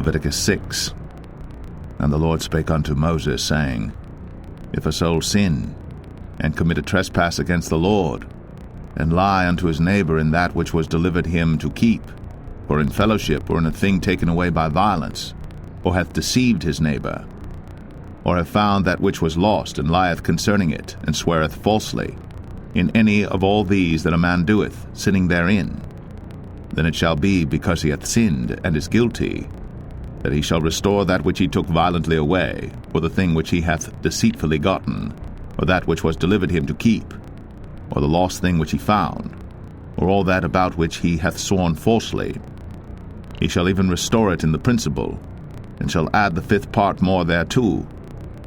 Leviticus 6. And the Lord spake unto Moses, saying, If a soul sin, and commit a trespass against the Lord, and lie unto his neighbour in that which was delivered him to keep, or in fellowship, or in a thing taken away by violence, or hath deceived his neighbour, or have found that which was lost, and lieth concerning it, and sweareth falsely, in any of all these that a man doeth, sinning therein, then it shall be, because he hath sinned, and is guilty, that he shall restore that which he took violently away, or the thing which he hath deceitfully gotten, or that which was delivered him to keep, or the lost thing which he found, or all that about which he hath sworn falsely. He shall even restore it in the principal, and shall add the 5th part more thereto,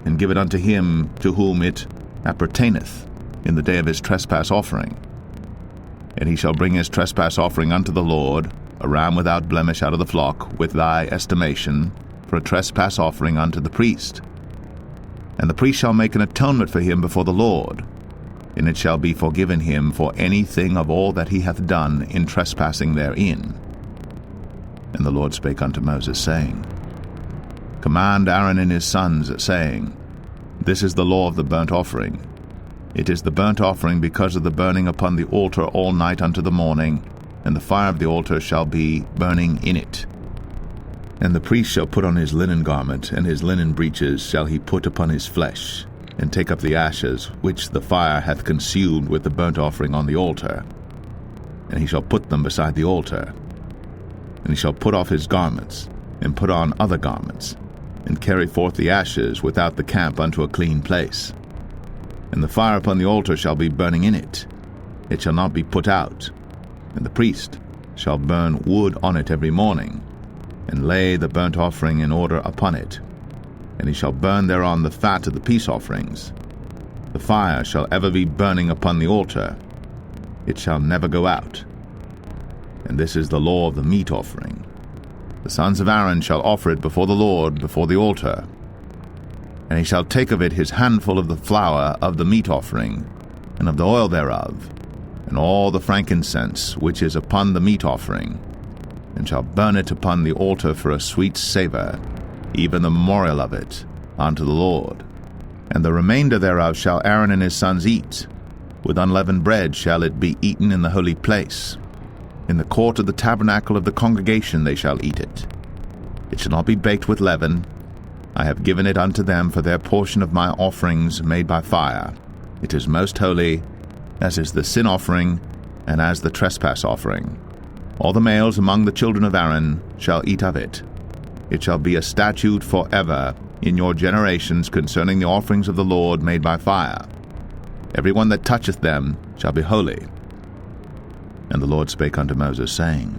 and give it unto him to whom it appertaineth in the day of his trespass offering. And he shall bring his trespass offering unto the Lord, a ram without blemish out of the flock, with thy estimation, for a trespass offering unto the priest. And the priest shall make an atonement for him before the Lord, and it shall be forgiven him for anything of all that he hath done in trespassing therein. And the Lord spake unto Moses, saying, Command Aaron and his sons, saying, This is the law of the burnt offering. It is the burnt offering because of the burning upon the altar all night unto the morning, and the fire of the altar shall be burning in it. And the priest shall put on his linen garment, and his linen breeches shall he put upon his flesh, and take up the ashes which the fire hath consumed with the burnt offering on the altar, and he shall put them beside the altar. And he shall put off his garments, and put on other garments, and carry forth the ashes without the camp unto a clean place. And the fire upon the altar shall be burning in it, it shall not be put out. And the priest shall burn wood on it every morning, and lay the burnt offering in order upon it. And he shall burn thereon the fat of the peace offerings. The fire shall ever be burning upon the altar, it shall never go out. And this is the law of the meat offering. The sons of Aaron shall offer it before the Lord, before the altar. And he shall take of it his handful of the flour of the meat offering, and of the oil thereof, and all the frankincense which is upon the meat offering, and shall burn it upon the altar for a sweet savour, even the memorial of it, unto the Lord. And the remainder thereof shall Aaron and his sons eat. With unleavened bread shall it be eaten in the holy place. In the court of the tabernacle of the congregation they shall eat it. It shall not be baked with leaven. I have given it unto them for their portion of my offerings made by fire. It is most holy, as is the sin offering, and as the trespass offering. All the males among the children of Aaron shall eat of it. It shall be a statute forever in your generations concerning the offerings of the Lord made by fire. Every one that toucheth them shall be holy. And the Lord spake unto Moses, saying,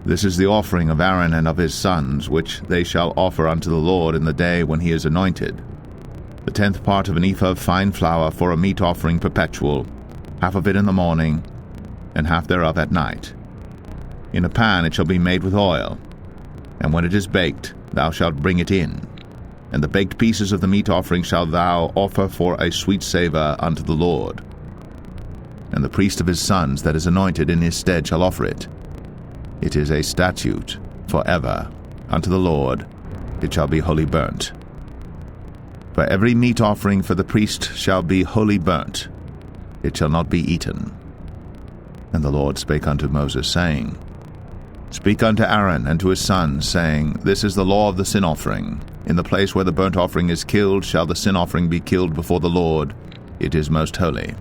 This is the offering of Aaron and of his sons, which they shall offer unto the Lord in the day when he is anointed. The 10th part of an ephah of fine flour for a meat offering perpetual, half of it in the morning, and half thereof at night. In a pan it shall be made with oil, and when it is baked, thou shalt bring it in. And the baked pieces of the meat offering shalt thou offer for a sweet savour unto the Lord. And the priest of his sons that is anointed in his stead shall offer it. It is a statute forever unto the Lord, it shall be wholly burnt. For every meat offering for the priest shall be wholly burnt, it shall not be eaten. And the Lord spake unto Moses, saying, Speak unto Aaron and to his sons, saying, This is the law of the sin offering. In the place where the burnt offering is killed shall the sin offering be killed before the Lord, it is most holy.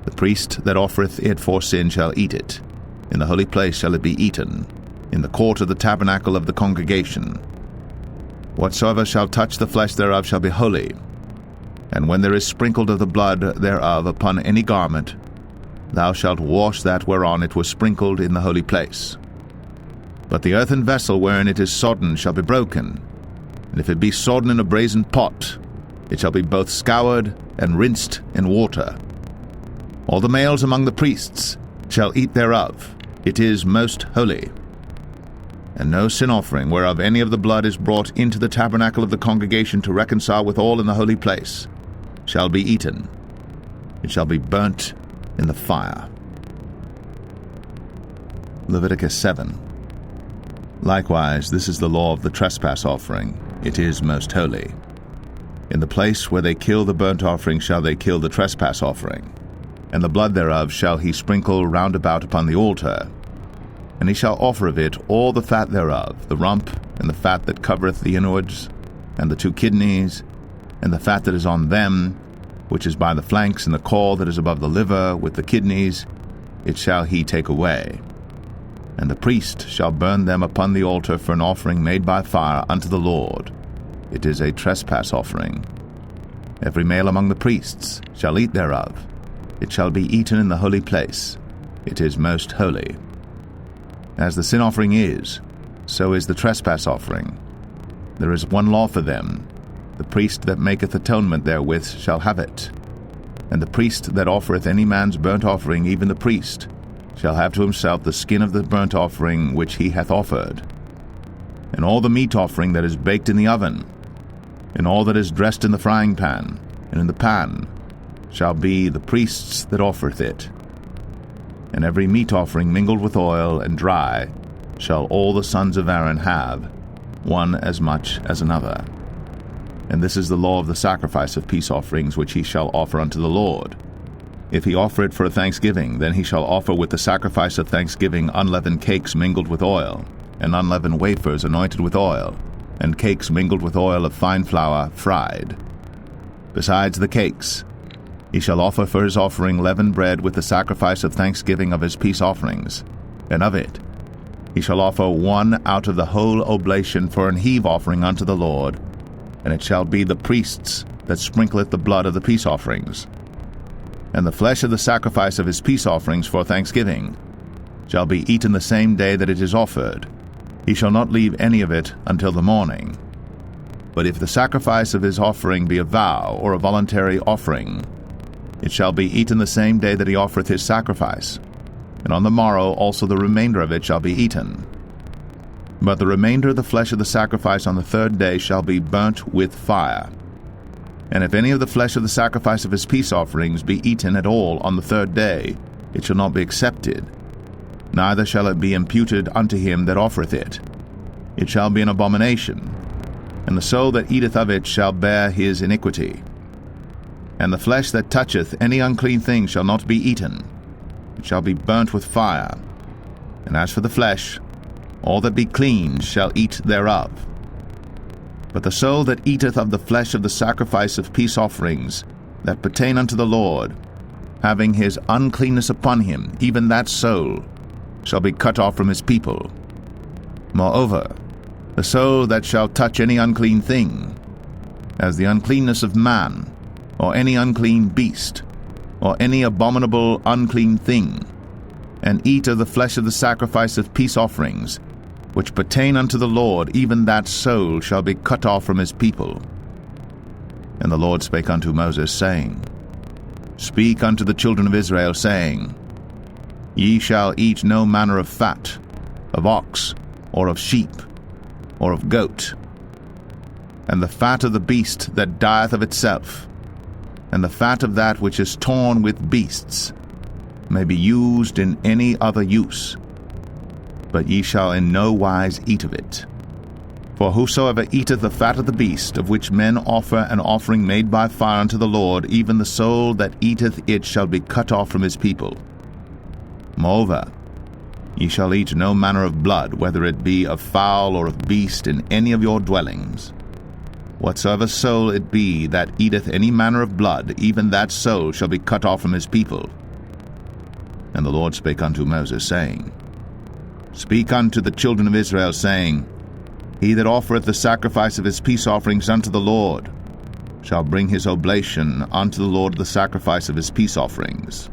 The priest that offereth it for sin shall eat it. In the holy place shall it be eaten, in the court of the tabernacle of the congregation. Whatsoever shall touch the flesh thereof shall be holy. And when there is sprinkled of the blood thereof upon any garment, thou shalt wash that whereon it was sprinkled in the holy place. But the earthen vessel wherein it is sodden shall be broken, and if it be sodden in a brazen pot, it shall be both scoured and rinsed in water. All the males among the priests shall eat thereof, it is most holy. And no sin offering whereof any of the blood is brought into the tabernacle of the congregation to reconcile with all in the holy place shall be eaten. It shall be burnt in the fire. Leviticus 7. Likewise, this is the law of the trespass offering. It is most holy. In the place where they kill the burnt offering shall they kill the trespass offering, and the blood thereof shall he sprinkle round about upon the altar. And he shall offer of it all the fat thereof, the rump, and the fat that covereth the inwards, and the 2 kidneys, and the fat that is on them, which is by the flanks, and the caul that is above the liver, with the kidneys, it shall he take away. And the priest shall burn them upon the altar for an offering made by fire unto the Lord. It is a trespass offering. Every male among the priests shall eat thereof. It shall be eaten in the holy place. It is most holy. As the sin offering is, so is the trespass offering. There is one law for them. The priest that maketh atonement therewith shall have it. And the priest that offereth any man's burnt offering, even the priest, shall have to himself the skin of the burnt offering which he hath offered. And all the meat offering that is baked in the oven, and all that is dressed in the frying pan, and in the pan, shall be the priest's that offereth it. And every meat offering mingled with oil and dry shall all the sons of Aaron have, one as much as another. And this is the law of the sacrifice of peace offerings which he shall offer unto the Lord. If he offer it for a thanksgiving, then he shall offer with the sacrifice of thanksgiving unleavened cakes mingled with oil, and unleavened wafers anointed with oil, and cakes mingled with oil of fine flour fried. Besides the cakes, he shall offer for his offering leavened bread with the sacrifice of thanksgiving of his peace offerings, and of it he shall offer one out of the whole oblation for an heave offering unto the Lord, and it shall be the priest's that sprinkleth the blood of the peace offerings. And the flesh of the sacrifice of his peace offerings for thanksgiving shall be eaten the same day that it is offered. He shall not leave any of it until the morning. But if the sacrifice of his offering be a vow or a voluntary offering, it shall be eaten the same day that he offereth his sacrifice, and on the morrow also the remainder of it shall be eaten. But the remainder of the flesh of the sacrifice on the 3rd day shall be burnt with fire. And if any of the flesh of the sacrifice of his peace offerings be eaten at all on the 3rd day, it shall not be accepted, neither shall it be imputed unto him that offereth it. It shall be an abomination, and the soul that eateth of it shall bear his iniquity. And the flesh that toucheth any unclean thing shall not be eaten. It shall be burnt with fire. And as for the flesh, all that be clean shall eat thereof. But the soul that eateth of the flesh of the sacrifice of peace offerings that pertain unto the Lord, having his uncleanness upon him, even that soul shall be cut off from his people. Moreover, the soul that shall touch any unclean thing, as the uncleanness of man, or any unclean beast, or any abominable unclean thing, and eat of the flesh of the sacrifice of peace offerings, which pertain unto the Lord, even that soul shall be cut off from his people. And the Lord spake unto Moses, saying, Speak unto the children of Israel, saying, Ye shall eat no manner of fat, of ox, or of sheep, or of goat, and the fat of the beast that dieth of itself, and the fat of that which is torn with beasts, may be used in any other use, but ye shall in no wise eat of it. For whosoever eateth the fat of the beast, of which men offer an offering made by fire unto the Lord, even the soul that eateth it shall be cut off from his people. Moreover, ye shall eat no manner of blood, whether it be of fowl or of beast, in any of your dwellings. Whatsoever soul it be that eateth any manner of blood, even that soul shall be cut off from his people. And the Lord spake unto Moses, saying, Speak unto the children of Israel, saying, He that offereth the sacrifice of his peace offerings unto the Lord shall bring his oblation unto the Lord the sacrifice of his peace offerings.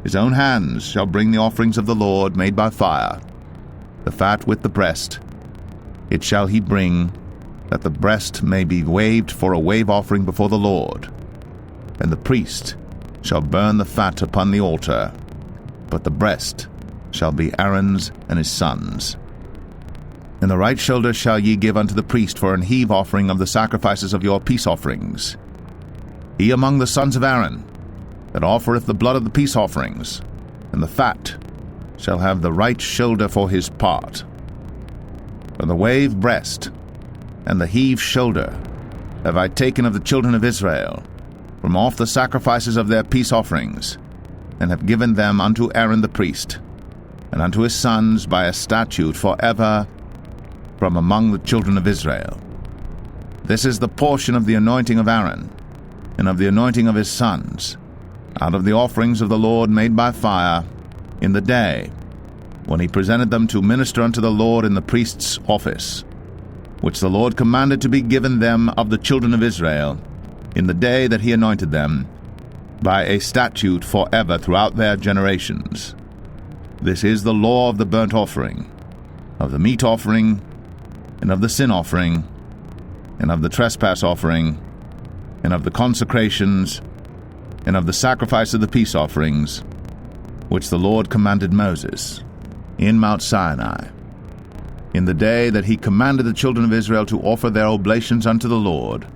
His own hands shall bring the offerings of the Lord made by fire, the fat with the breast. It shall he bring, that the breast may be waved for a wave offering before the Lord. And the priest shall burn the fat upon the altar, but the breast shall be Aaron's and his sons'. And the right shoulder shall ye give unto the priest for an heave offering of the sacrifices of your peace offerings. He among the sons of Aaron, that offereth the blood of the peace offerings, and the fat, shall have the right shoulder for his part. From the wave breast and the heave shoulder have I taken of the children of Israel, from off the sacrifices of their peace offerings, and have given them unto Aaron the priest, and unto his sons by a statute forever from among the children of Israel. This is the portion of the anointing of Aaron, and of the anointing of his sons, out of the offerings of the Lord made by fire, in the day when he presented them to minister unto the Lord in the priest's office, which the Lord commanded to be given them of the children of Israel, in the day that he anointed them, by a statute forever throughout their generations. This is the law of the burnt offering, of the meat offering, and of the sin offering, and of the trespass offering, and of the consecrations, and of the sacrifice of the peace offerings, which the Lord commanded Moses in Mount Sinai, in the day that he commanded the children of Israel to offer their oblations unto the Lord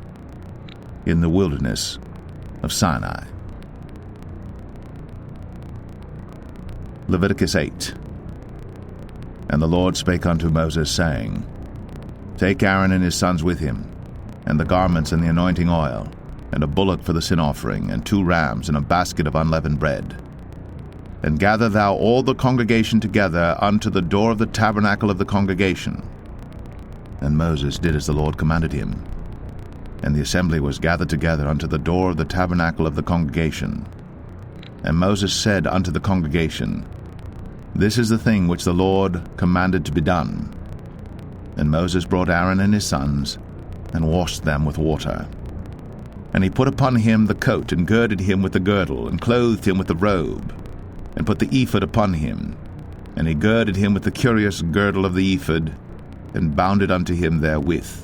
in the wilderness of Sinai. Leviticus 8. And the Lord spake unto Moses, saying, Take Aaron and his sons with him, and the garments and the anointing oil, and a bullock for the sin offering, and 2 rams, and a basket of unleavened bread. And gather thou all the congregation together unto the door of the tabernacle of the congregation. And Moses did as the Lord commanded him. And the assembly was gathered together unto the door of the tabernacle of the congregation. And Moses said unto the congregation, This is the thing which the Lord commanded to be done. And Moses brought Aaron and his sons, and washed them with water. And he put upon him the coat, and girded him with the girdle, and clothed him with the robe, and put the ephod upon him. And he girded him with the curious girdle of the ephod, and bound it unto him therewith.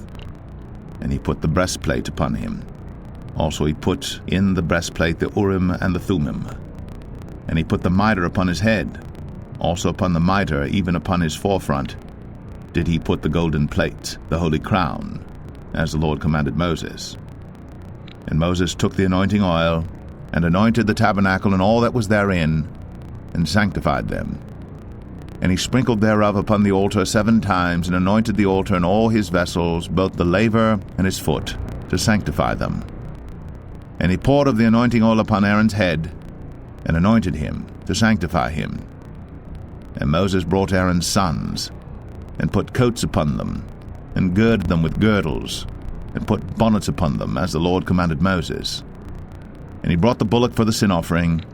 And he put the breastplate upon him. Also he put in the breastplate the Urim and the Thummim. And he put the mitre upon his head. Also upon the mitre, even upon his forefront, did he put the golden plate, the holy crown, as the Lord commanded Moses. And Moses took the anointing oil, and anointed the tabernacle and all that was therein, and sanctified them. And he sprinkled thereof upon the altar 7 times, and anointed the altar and all his vessels, both the laver and his foot, to sanctify them. And he poured of the anointing oil upon Aaron's head, and anointed him, to sanctify him. And Moses brought Aaron's sons, and put coats upon them, and girded them with girdles, and put bonnets upon them, as the Lord commanded Moses. And he brought the bullock for the sin offering,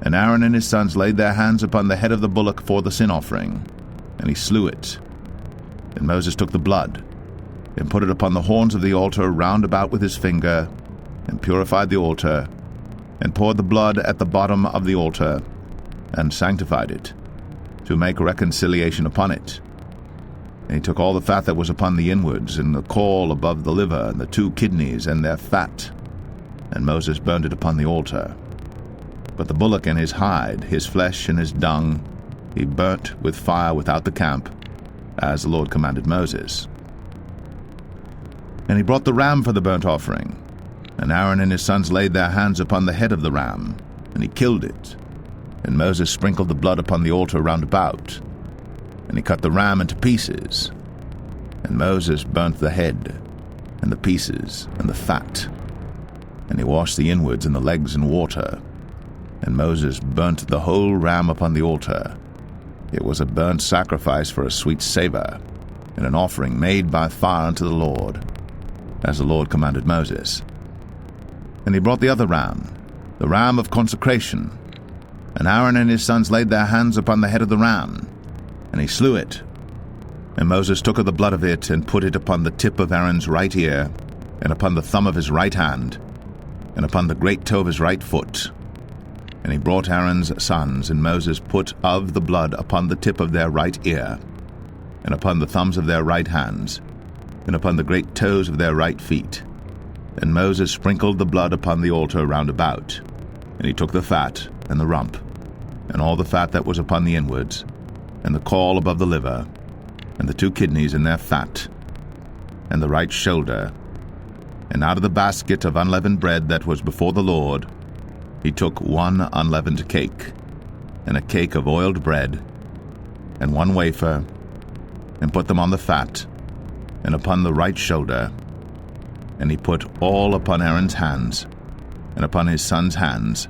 and Aaron and his sons laid their hands upon the head of the bullock for the sin offering, and he slew it. And Moses took the blood, and put it upon the horns of the altar round about with his finger, and purified the altar, and poured the blood at the bottom of the altar, and sanctified it, to make reconciliation upon it. And he took all the fat that was upon the inwards, and the caul above the liver, and the 2 kidneys, and their fat, and Moses burned it upon the altar. But the bullock and his hide, his flesh and his dung, he burnt with fire without the camp, as the Lord commanded Moses. And he brought the ram for the burnt offering, and Aaron and his sons laid their hands upon the head of the ram, and he killed it. And Moses sprinkled the blood upon the altar round about, and he cut the ram into pieces. And Moses burnt the head, and the pieces, and the fat. And he washed the inwards and the legs in water. And Moses burnt the whole ram upon the altar. It was a burnt sacrifice for a sweet savour, and an offering made by fire unto the Lord, as the Lord commanded Moses. And he brought the other ram, the ram of consecration. And Aaron and his sons laid their hands upon the head of the ram, and he slew it. And Moses took of the blood of it, and put it upon the tip of Aaron's right ear, and upon the thumb of his right hand, and upon the great toe of his right foot. And he brought Aaron's sons, and Moses put of the blood upon the tip of their right ear, and upon the thumbs of their right hands, and upon the great toes of their right feet. And Moses sprinkled the blood upon the altar round about. And he took the fat, and the rump, and all the fat that was upon the inwards, and the caul above the liver, and the 2 kidneys and their fat, and the right shoulder. And out of the basket of unleavened bread that was before the Lord, he took 1 unleavened cake, and a cake of oiled bread, and 1 wafer, and put them on the fat, and upon the right shoulder. And he put all upon Aaron's hands, and upon his sons' hands,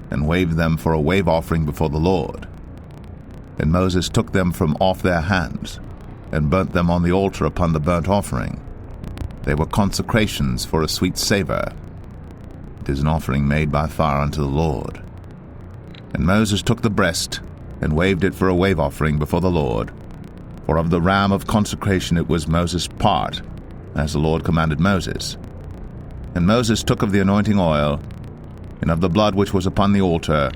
and waved them for a wave offering before the Lord. And Moses took them from off their hands, and burnt them on the altar upon the burnt offering. They were consecrations for a sweet savour. It is an offering made by fire unto the Lord. And Moses took the breast, and waved it for a wave offering before the Lord. For of the ram of consecration it was Moses' part, as the Lord commanded Moses. And Moses took of the anointing oil, and of the blood which was upon the altar,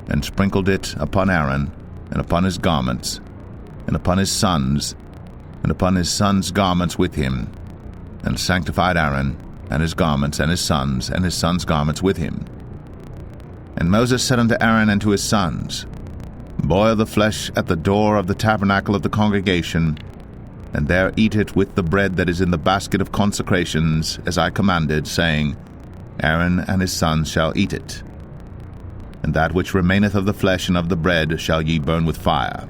and sprinkled it upon Aaron, and upon his garments, and upon his sons, and upon his sons' garments with him, and sanctified Aaron, and his garments, and his sons' garments with him. And Moses said unto Aaron and to his sons, Boil the flesh at the door of the tabernacle of the congregation, and there eat it with the bread that is in the basket of consecrations, as I commanded, saying, Aaron and his sons shall eat it. And that which remaineth of the flesh and of the bread shall ye burn with fire.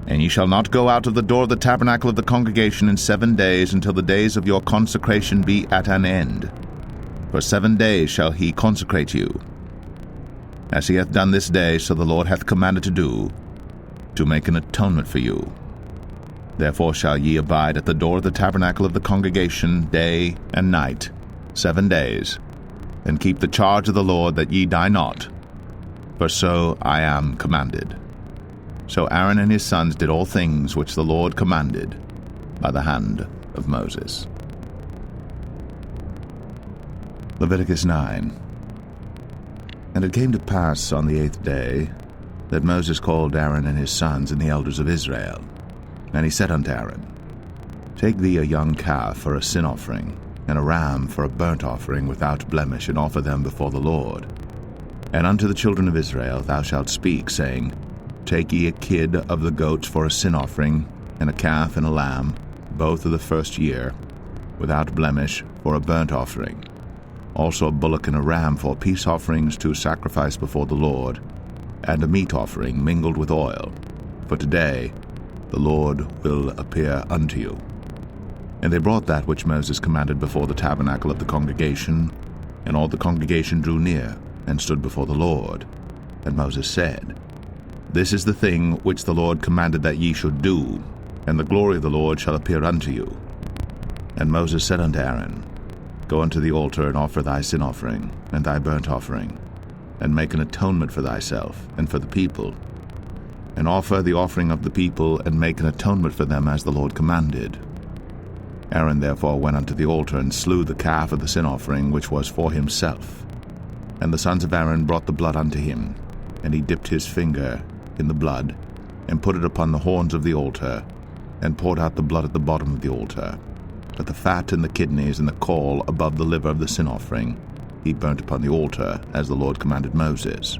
And ye shall not go out of the door of the tabernacle of the congregation in 7 days, until the days of your consecration be at an end. For 7 days shall he consecrate you. As he hath done this day, so the Lord hath commanded to do, to make an atonement for you. Therefore shall ye abide at the door of the tabernacle of the congregation day and night, 7 days, and keep the charge of the Lord, that ye die not, for so I am commanded. So Aaron and his sons did all things which the Lord commanded by the hand of Moses. Leviticus 9. And it came to pass on the 8th day that Moses called Aaron and his sons and the elders of Israel. And he said unto Aaron, Take thee a young calf for a sin offering, and a ram for a burnt offering without blemish, and offer them before the Lord. And unto the children of Israel thou shalt speak, saying, Take ye a kid of the goats for a sin offering, and a calf and a lamb, both of the first year, without blemish, for a burnt offering. Also a bullock and a ram for peace offerings to sacrifice before the Lord, and a meat offering mingled with oil. For today the Lord will appear unto you. And they brought that which Moses commanded before the tabernacle of the congregation, and all the congregation drew near, and stood before the Lord. And Moses said, This is the thing which the Lord commanded that ye should do, and the glory of the Lord shall appear unto you. And Moses said unto Aaron, Go unto the altar, and offer thy sin offering, and thy burnt offering, and make an atonement for thyself, and for the people. And offer the offering of the people, and make an atonement for them, as the Lord commanded. Aaron therefore went unto the altar, and slew the calf of the sin offering, which was for himself. And the sons of Aaron brought the blood unto him, and he dipped his finger in the blood, and put it upon the horns of the altar, and poured out the blood at the bottom of the altar. But the fat and the kidneys and the caul above the liver of the sin offering he burnt upon the altar, as the Lord commanded Moses.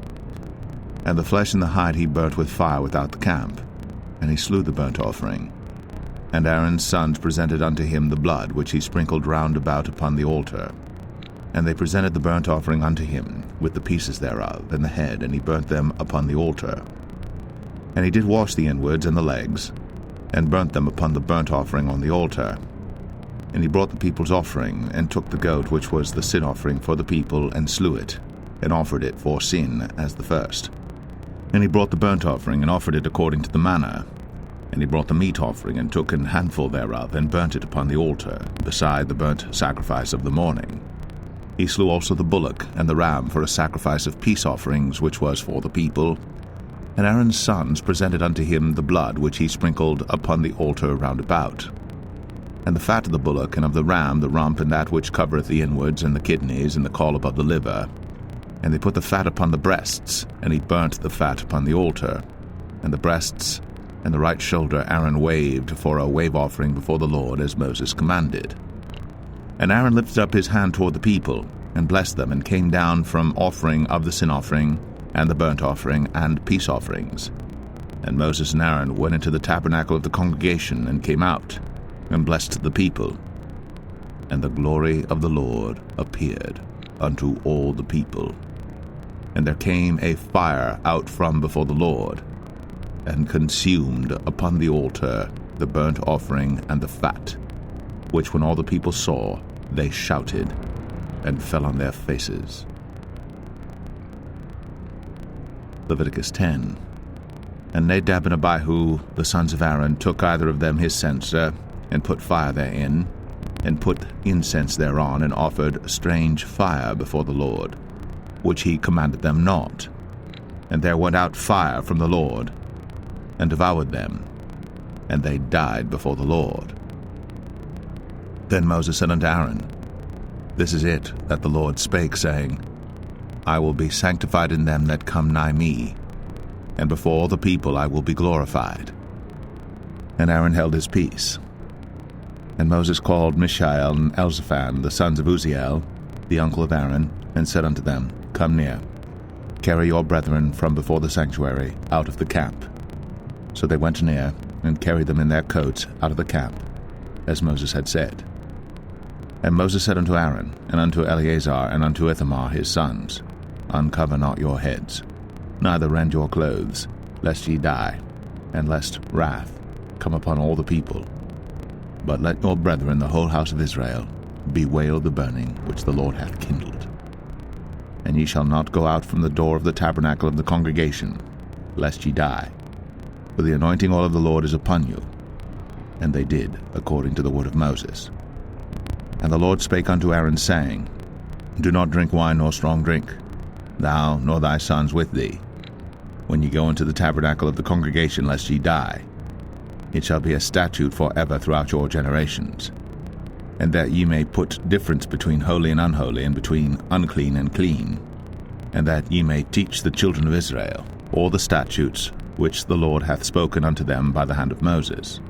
And the flesh and the hide he burnt with fire without the camp, and he slew the burnt offering. And Aaron's sons presented unto him the blood, which he sprinkled round about upon the altar. And they presented the burnt offering unto him, with the pieces thereof, and the head, and he burnt them upon the altar. And he did wash the inwards and the legs, and burnt them upon the burnt offering on the altar. And he brought the people's offering, and took the goat which was the sin offering for the people, and slew it, and offered it for sin as the first. And he brought the burnt offering, and offered it according to the manner. And he brought the meat offering, and took an handful thereof, and burnt it upon the altar, beside the burnt sacrifice of the morning. He slew also the bullock and the ram for a sacrifice of peace offerings, which was for the people. And Aaron's sons presented unto him the blood which he sprinkled upon the altar round about. And the fat of the bullock and of the ram, the rump, and that which covereth the inwards, and the kidneys, and the caul above the liver. And they put the fat upon the breasts, and he burnt the fat upon the altar. And the breasts and the right shoulder Aaron waved for a wave offering before the Lord, as Moses commanded. And Aaron lifted up his hand toward the people, and blessed them, and came down from offering of the sin offering, and the burnt offering, and peace offerings. And Moses and Aaron went into the tabernacle of the congregation, and came out, and blessed the people. And the glory of the Lord appeared unto all the people. And there came a fire out from before the Lord, and consumed upon the altar the burnt offering and the fat, which when all the people saw, they shouted, and fell on their faces. Leviticus 10. And Nadab and Abihu, the sons of Aaron, took either of them his censer, and put fire therein, and put incense thereon, and offered strange fire before the Lord, which he commanded them not. And there went out fire from the Lord, and devoured them, and they died before the Lord. Then Moses said unto Aaron, This is it that the Lord spake, saying, I will be sanctified in them that come nigh me, and before all the people I will be glorified. And Aaron held his peace. And Moses called Mishael and Elzaphan, the sons of Uzziel, the uncle of Aaron, and said unto them, Come near, carry your brethren from before the sanctuary out of the camp. So they went near, and carried them in their coats out of the camp, as Moses had said. And Moses said unto Aaron, and unto Eleazar, and unto Ithamar his sons, Uncover not your heads, neither rend your clothes, lest ye die, and lest wrath come upon all the people. But let your brethren, the whole house of Israel, bewail the burning which the Lord hath kindled. And ye shall not go out from the door of the tabernacle of the congregation, lest ye die, for the anointing oil of the Lord is upon you. And they did according to the word of Moses. And the Lord spake unto Aaron, saying, Do not drink wine nor strong drink, thou nor thy sons with thee, when ye go into the tabernacle of the congregation, lest ye die. It shall be a statute forever throughout your generations, and that ye may put difference between holy and unholy, and between unclean and clean, and that ye may teach the children of Israel all the statutes which the Lord hath spoken unto them by the hand of Moses.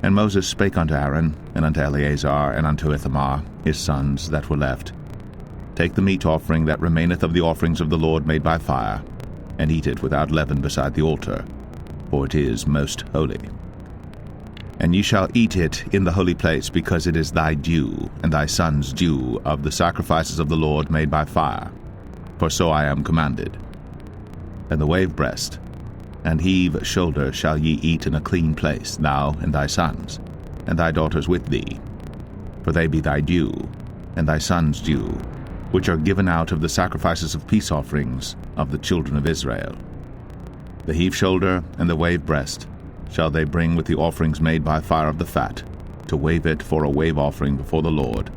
And Moses spake unto Aaron, and unto Eleazar, and unto Ithamar his sons that were left, Take the meat offering that remaineth of the offerings of the Lord made by fire, and eat it without leaven beside the altar, for it is most holy. And ye shall eat it in the holy place, because it is thy due, and thy son's due, of the sacrifices of the Lord made by fire, for so I am commanded. And the wave breast and heave shoulder shall ye eat in a clean place, thou and thy sons, and thy daughters with thee, for they be thy due, and thy son's due, which are given out of the sacrifices of peace offerings of the children of Israel. The heave shoulder and the wave breast shall they bring with the offerings made by fire of the fat, to wave it for a wave offering before the Lord,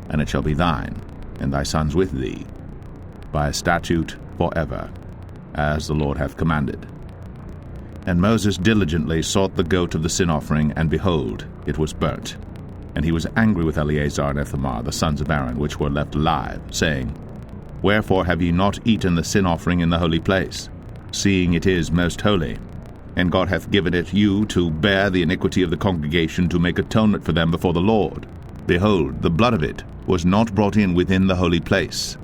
and it shall be thine, and thy sons with thee, by a statute forever, as the Lord hath commanded. And Moses diligently sought the goat of the sin offering, and behold, it was burnt. And he was angry with Eleazar and Ithamar, the sons of Aaron, which were left alive, saying, Wherefore have ye not eaten the sin offering in the holy place, seeing it is most holy? And God hath given it you to bear the iniquity of the congregation, to make atonement for them before the Lord. Behold, the blood of it was not brought in within the holy place.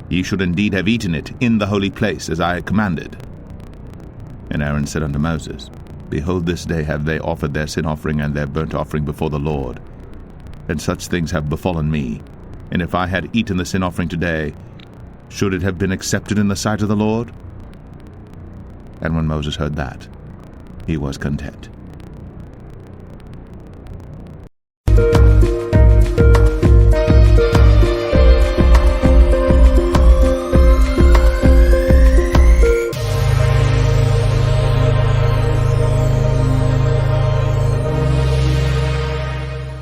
Ye should indeed have eaten it in the holy place, as I had commanded. And Aaron said unto Moses, Behold, this day have they offered their sin offering and their burnt offering before the Lord. And such things have befallen me. And if I had eaten the sin offering today, should it have been accepted in the sight of the Lord? And when Moses heard that, he was content.